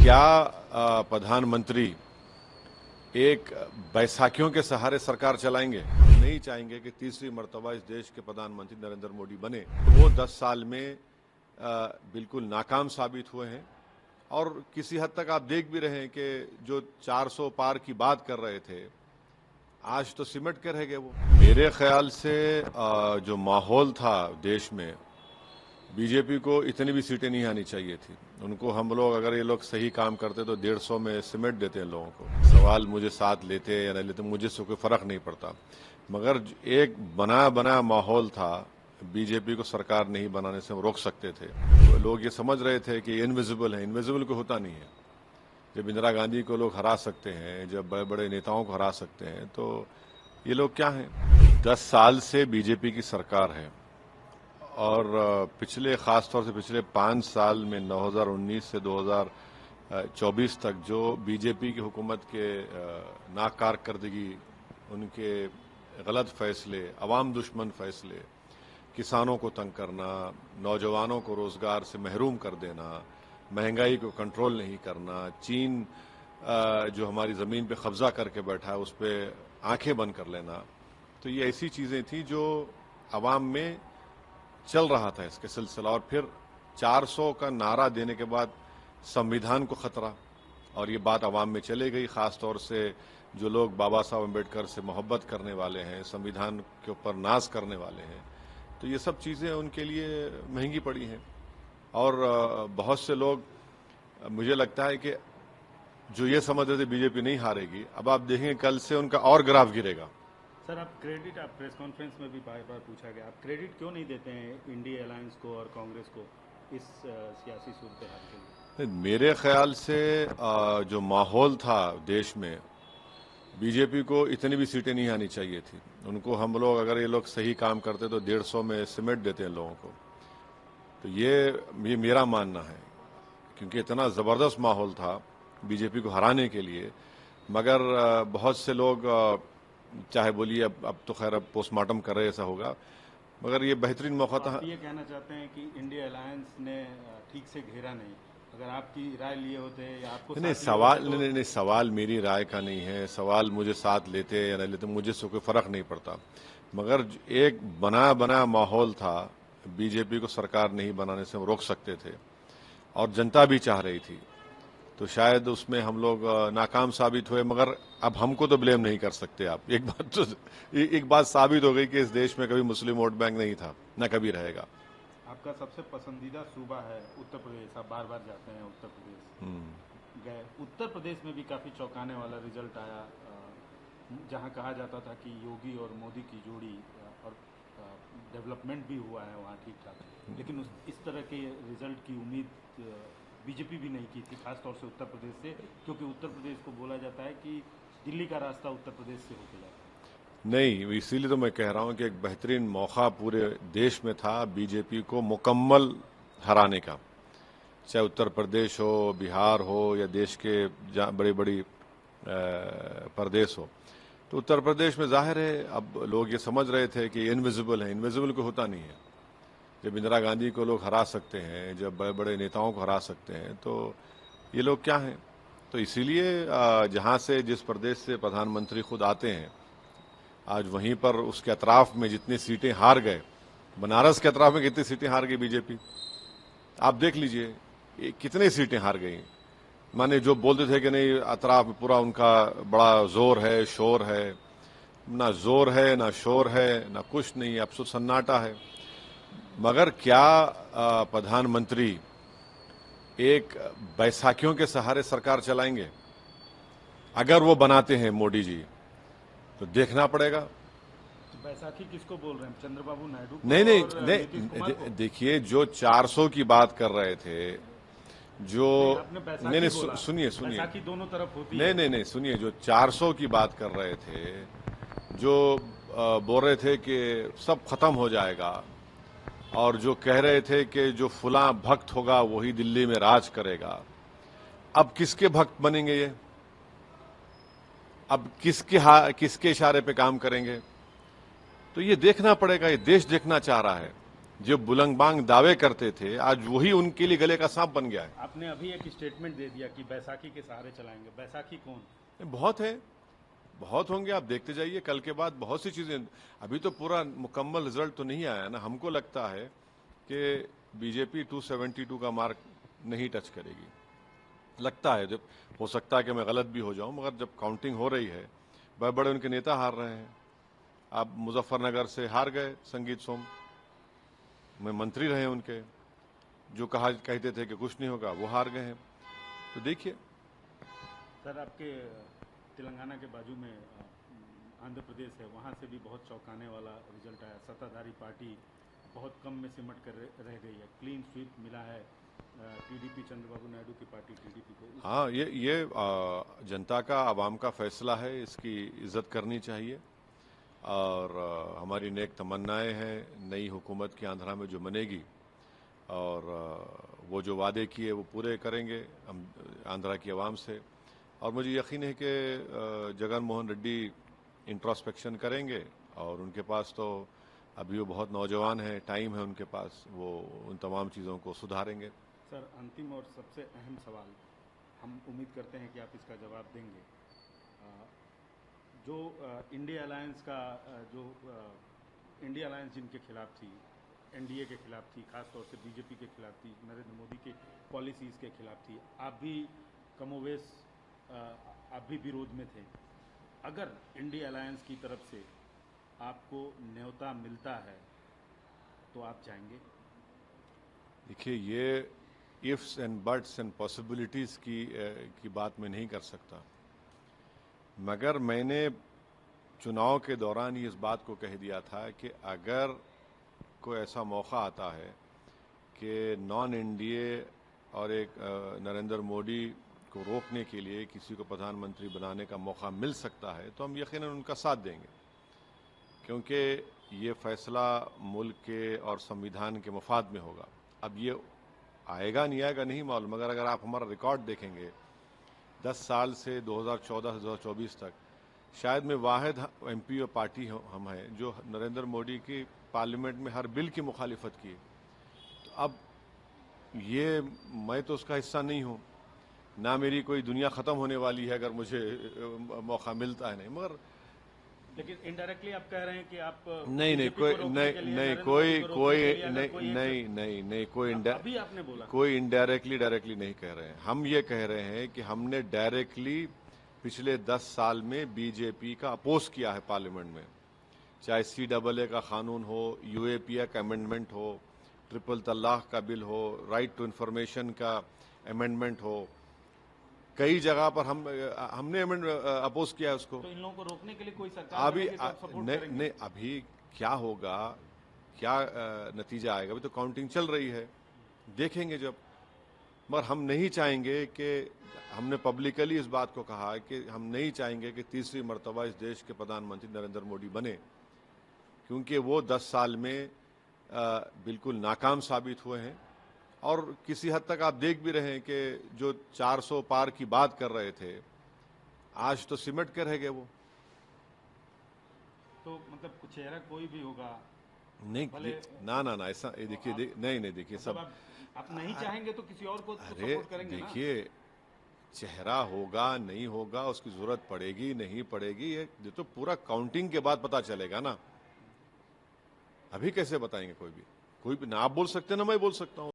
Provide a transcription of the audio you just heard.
क्या प्रधानमंत्री एक बैसाखियों के सहारे सरकार चलाएंगे? हम नहीं चाहेंगे कि तीसरी मर्तबा इस देश के प्रधानमंत्री नरेंद्र मोदी बने। वो 10 साल में बिल्कुल नाकाम साबित हुए हैं और किसी हद तक आप देख भी रहे हैं कि जो 400 पार की बात कर रहे थे, आज तो सिमट के रह गए वो। मेरे ख्याल से जो माहौल था देश में, बीजेपी को इतनी भी सीटें नहीं आनी चाहिए थी। उनको हम लोग, अगर ये लोग सही काम करते तो 150 में सिमट देते हैं लोगों को। सवाल मुझे साथ लेते या नहीं लेते मुझे से कोई फर्क नहीं पड़ता, मगर एक बना बना माहौल था, बीजेपी को सरकार नहीं बनाने से हम रोक सकते थे। तो लोग ये समझ रहे थे कि इनविजिबल है, इनविजिबल को होता नहीं है। जब इंदिरा गांधी को लोग हरा सकते हैं, जब बड़े बड़े नेताओं को हरा सकते हैं, तो ये लोग क्या हैं? 10 साल से बीजेपी की सरकार है और खासतौर से पिछले 5 साल में 2019 से 2024 तक जो बीजेपी की हुकूमत के नाकारकर्दगी, उनके गलत फैसले, अवाम दुश्मन फैसले, किसानों को तंग करना, नौजवानों को रोजगार से महरूम कर देना, महंगाई को कंट्रोल नहीं करना, चीन जो हमारी ज़मीन पे कब्जा करके बैठा है उस पर आंखें बंद कर लेना, तो ये ऐसी चीज़ें थी जो अवाम में चल रहा था इसके सिलसिला। और फिर 400 का नारा देने के बाद संविधान को खतरा, और ये बात अवाम में चले गई। खास तौर से जो लोग बाबा साहब अम्बेडकर से मोहब्बत करने वाले हैं, संविधान के ऊपर नाज करने वाले हैं, तो ये सब चीज़ें उनके लिए महंगी पड़ी हैं। और बहुत से लोग, मुझे लगता है कि जो ये समझ रहे थे बीजेपी नहीं हारेगी, अब आप देखेंगे कल से उनका और ग्राफ गिरेगा। सर, आप प्रेस कॉन्फ्रेंस में भी बार बार पूछा गया, आप क्रेडिट क्यों नहीं देते हैं इंडिया अलायंस को और कांग्रेस को इस सियासी सूरत हाल के लिए? मेरे ख्याल से जो माहौल था देश में, बीजेपी को इतनी भी सीटें नहीं आनी चाहिए थी। उनको हम लोग, अगर ये लोग सही काम करते तो 150 में सिमट देते हैं लोगों को। तो ये मेरा मानना है, क्योंकि इतना ज़बरदस्त माहौल था बीजेपी को हराने के लिए। मगर बहुत से लोग, चाहे बोलिए अब तो खैर अब पोस्टमार्टम कर रहे, ऐसा होगा, मगर ये बेहतरीन मौका था। आप ये कहना चाहते हैं कि इंडिया अलायंस ने ठीक से घेरा नहीं? अगर आपकी राय लिए होते या आपको नहीं, सवाल मेरी राय का नहीं है। सवाल मुझे साथ लेते या नहीं लेते मुझे से कोई फर्क नहीं पड़ता, मगर एक बना बना माहौल था, बीजेपी को सरकार नहीं बनाने से हम रोक सकते थे और जनता भी चाह रही थी, तो शायद उसमें हम लोग नाकाम साबित हुए। मगर अब हमको तो ब्लेम नहीं कर सकते आप। एक बात साबित हो गई कि इस देश में कभी मुस्लिम वोट बैंक नहीं था, न कभी रहेगा। आपका सबसे पसंदीदा सूबा है उत्तर प्रदेश, आप बार बार जाते हैं उत्तर प्रदेश। गए उत्तर प्रदेश में भी काफ़ी चौंकाने वाला रिजल्ट आया, जहां कहा जाता था कि योगी और मोदी की जोड़ी और डेवलपमेंट भी हुआ है वहाँ ठीक ठाक, लेकिन इस तरह के रिजल्ट की उम्मीद बीजेपी भी नहीं की थी, खासतौर से उत्तर प्रदेश से, क्योंकि उत्तर प्रदेश को बोला जाता है कि दिल्ली का रास्ता उत्तर प्रदेश से होके जाता है। नहीं, इसीलिए तो मैं कह रहा हूं कि एक बेहतरीन मौका पूरे देश में था बीजेपी को मुकम्मल हराने का, चाहे उत्तर प्रदेश हो, बिहार हो, या देश के बड़ी बड़ी प्रदेश हो। तो उत्तर प्रदेश में जाहिर है अब लोग ये समझ रहे थे कि इनविजिबल है, इनविजिबल को होता नहीं है। जब इंदिरा गांधी को लोग हरा सकते हैं, जब बड़े बड़े नेताओं को हरा सकते हैं, तो ये लोग क्या हैं? तो इसीलिए जहां से, जिस प्रदेश से प्रधानमंत्री खुद आते हैं, आज वहीं पर उसके अतराफ में जितनी सीटें हार गए, बनारस के अतराफ में कितनी सीटें हार गई बीजेपी, आप देख लीजिए कितनी सीटें हार गई। माने जो बोलते थे कि नहीं अतराफ में पूरा उनका बड़ा जोर है, शोर है, ना जोर है, ना शोर है, ना कुछ नहीं, अब तो सन्नाटा है। मगर क्या प्रधानमंत्री एक बैसाखियों के सहारे सरकार चलाएंगे? अगर वो बनाते हैं मोदी जी, तो देखना पड़ेगा। बैसाखी किसको बोल रहे हैं? चंद्रबाबू नायडू को? नहीं, देखिए जो 400 की बात कर रहे थे, जो नहीं, सुनिए बैसाखी दोनों तरफ होती है। नहीं, सुनिए, जो 400 की बात कर रहे थे, जो बोल रहे थे कि सब खत्म हो जाएगा, और जो कह रहे थे कि जो फुला भक्त होगा वही दिल्ली में राज करेगा, अब किसके भक्त बनेंगे ये? अब किसके इशारे पे काम करेंगे? तो ये देखना पड़ेगा, ये देश देखना चाह रहा है। जो बुलंगबांग दावे करते थे आज वही उनके लिए गले का सांप बन गया है। आपने अभी एक स्टेटमेंट दे दिया कि बैसाखी के सहारे चलाएंगे। बैसाखी कौन? बहुत है, बहुत होंगे, आप देखते जाइए। कल के बाद बहुत सी चीजें, अभी तो पूरा मुकम्मल रिजल्ट तो नहीं आया ना। हमको लगता है कि बीजेपी 272 का मार्क नहीं टच करेगी, लगता है। जब हो सकता है कि मैं गलत भी हो जाऊं, मगर जब काउंटिंग हो रही है, बड़े बड़े उनके नेता हार रहे हैं। आप मुजफ्फरनगर से हार गए संगीत सोम में मंत्री रहे उनके, जो कहते थे कि कुछ नहीं होगा, वो हार गए हैं। तो देखिए सर, आपके तेलंगाना के बाजू में आंध्र प्रदेश है, वहाँ से भी बहुत चौंकाने वाला रिजल्ट आया। सत्ताधारी पार्टी बहुत कम में सिमट कर रह गई है। क्लीन स्वीप मिला है टीडीपी, चंद्रबाबू नायडू की पार्टी टीडीपी को। हाँ, ये जनता का, आवाम का फैसला है, इसकी इज्जत करनी चाहिए। और हमारी नेक तमन्नाएं हैं नई हुकूमत की आंध्रा में जो बनेगी, और वो जो वादे किए वो पूरे करेंगे हम आंध्रा की आवाम से। और मुझे यकीन है कि जगन मोहन रेड्डी इंट्रोस्पेक्शन करेंगे, और उनके पास तो अभी वो बहुत नौजवान हैं, टाइम है उनके पास, वो उन तमाम चीज़ों को सुधारेंगे। सर, अंतिम और सबसे अहम सवाल, हम उम्मीद करते हैं कि आप इसका जवाब देंगे। जो इंडिया अलायंस का इंडिया अलायंस जिनके खिलाफ थी, एनडीए के खिलाफ थी, खासतौर से बीजेपी के खिलाफ थी, नरेंद्र मोदी के पॉलिसीज़ के खिलाफ थी, आप भी कमोवेश आप भी विरोध में थे। अगर इंडिया अलायंस की तरफ से आपको न्योता मिलता है तो आप जाएंगे? देखिए, ये ifs and buts and possibilities की बात मैं नहीं कर सकता, मगर मैंने चुनाव के दौरान ही इस बात को कह दिया था कि अगर कोई ऐसा मौका आता है कि नॉन एनडीए और एक नरेंद्र मोदी को रोकने के लिए किसी को प्रधानमंत्री बनाने का मौका मिल सकता है, तो हम यकीनन उनका साथ देंगे, क्योंकि ये फैसला मुल्क के और संविधान के मफाद में होगा। अब ये आएगा नहीं आएगा नहीं मालूम, मगर अगर आप हमारा रिकॉर्ड देखेंगे 10 साल से 2014 से 2024 तक, शायद मैं वाहिद एमपी और पार्टी हम हैं जो नरेंद्र मोदी की पार्लियामेंट में हर बिल की मुखालिफत की। तो अब ये मैं तो उसका हिस्सा नहीं हूँ, ना मेरी कोई दुनिया ख़त्म होने वाली है अगर मुझे मौका मिलता है, नहीं। मगर लेकिन इनडायरेक्टली आप कह रहे हैं कि आप नहीं कोई अभी आपने बोला कोई डायरेक्टली नहीं कह रहे हैं। हम ये कह रहे हैं कि हमने डायरेक्टली पिछले 10 साल में बीजेपी का अपोज किया है पार्लियामेंट में, चाहे CAA का कानून हो, UAPA का अमेंडमेंट हो, ट्रिपल तलाक का बिल हो, राइट टू इंफॉर्मेशन का अमेंडमेंट हो, कई जगह पर हमने अपोज किया है उसको। तो इन लोगों को रोकने के लिए कोई सरकार अभी बनेगी तो आप सपोर्ट करेंगे? नहीं, अभी क्या होगा, क्या नतीजा आएगा, अभी तो काउंटिंग चल रही है, देखेंगे जब। मगर हम नहीं चाहेंगे कि, हमने पब्लिकली इस बात को कहा है कि हम नहीं चाहेंगे कि तीसरी मर्तबा इस देश के प्रधानमंत्री नरेंद्र मोदी बने, क्योंकि वो 10 साल में बिल्कुल नाकाम साबित हुए हैं। और किसी हद तक आप देख भी रहे हैं कि जो 400 पार की बात कर रहे थे, आज तो सिमट के रह गए वो। तो मतलब कुछ चेहरा कोई भी होगा नहीं, ना ऐसा देखिए, नहीं देखिए, सब आप नहीं चाहेंगे तो किसी और को तो अरे सपोर्ट करेंगे ना? देखिए, चेहरा होगा नहीं होगा, उसकी जरूरत पड़ेगी नहीं पड़ेगी, ये तो पूरा काउंटिंग के बाद पता चलेगा ना। अभी कैसे बताएंगे? कोई भी ना आप बोल सकते ना मैं बोल सकता हूँ।